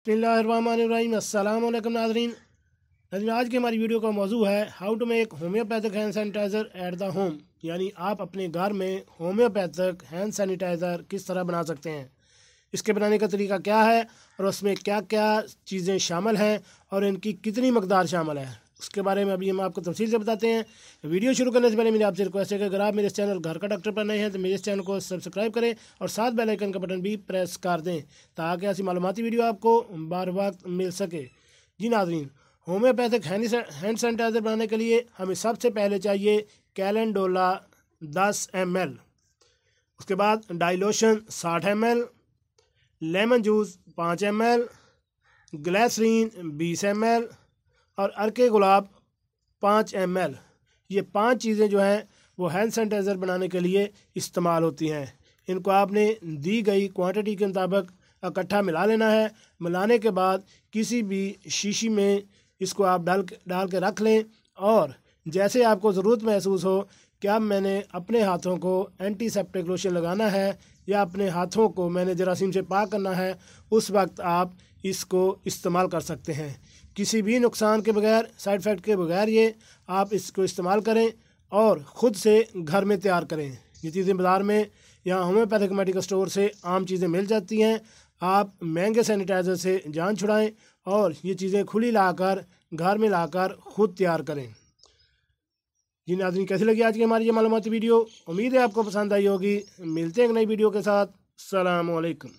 बिस्मिल्लाहिर्रहमानिर्रहीम। अस्सलाम वालेकुम नाज़रीन। आज की हमारी वीडियो का मौजू है how to make homeopathic hand sanitiser at the home, यानी आप अपने घर में होम्योपैथिक हैंड सैनिटाइज़र किस तरह बना सकते हैं, इसके बनाने का तरीका क्या है और उसमें क्या क्या चीज़ें शामिल हैं और इनकी कितनी मकदार शामिल है, उसके बारे में अभी हम आपको तफसील से बताते हैं। वीडियो शुरू करने से पहले मेरी आपसे रिक्वेस्ट है कि अगर आप मेरे इस चैनल घर का डॉक्टर पर नए हैं तो मेरे इस चैनल को सब्सक्राइब करें और साथ बेल आइकन का बटन भी प्रेस कर दें ताकि ऐसी मालूमाती वीडियो आपको बार वक्त मिल सके। जी नाज़रीन, होम्योपैथिक हैंड सैनिटाइज़र बनाने के लिए हमें सबसे पहले चाहिए कैलेंडोला 10 ml, उसके बाद dilution 60 ml, lemon juice 5 ml, glycerine 20 ml और अर्के गुलाब 5 ml। ये 5 चीज़ें जो हैं वो हैंड सैनिटाइज़र बनाने के लिए इस्तेमाल होती हैं। इनको आपने दी गई क्वांटिटी के मुताबिक इकट्ठा मिला लेना है। मिलाने के बाद किसी भी शीशी में इसको आप डाल के रख लें और जैसे आपको ज़रूरत महसूस हो कि अब मैंने अपने हाथों को एंटीसेप्टिक लोशन लगाना है या अपने हाथों को मैंने जरासीम से पाक करना है, उस वक्त आप इसको इस्तेमाल कर सकते हैं। किसी भी नुकसान के बगैर, साइड इफ़ेक्ट के बगैर ये आप इसको इस्तेमाल करें और ख़ुद से घर में तैयार करें। ये चीज़ें बाज़ार में या होम्योपैथिक मेडिकल स्टोर से आम चीज़ें मिल जाती हैं। आप महंगे सैनिटाइज़र से जान छुड़ाएं और ये चीज़ें खुली लाकर घर में लाकर ख़ुद तैयार करें। जी नाज़रीन, कैसी लगी आज की हमारी ये मालूमाती वीडियो? उम्मीद है आपको पसंद आई होगी। मिलते हैं एक नई वीडियो के साथ। अस्सलाम वालेकुम।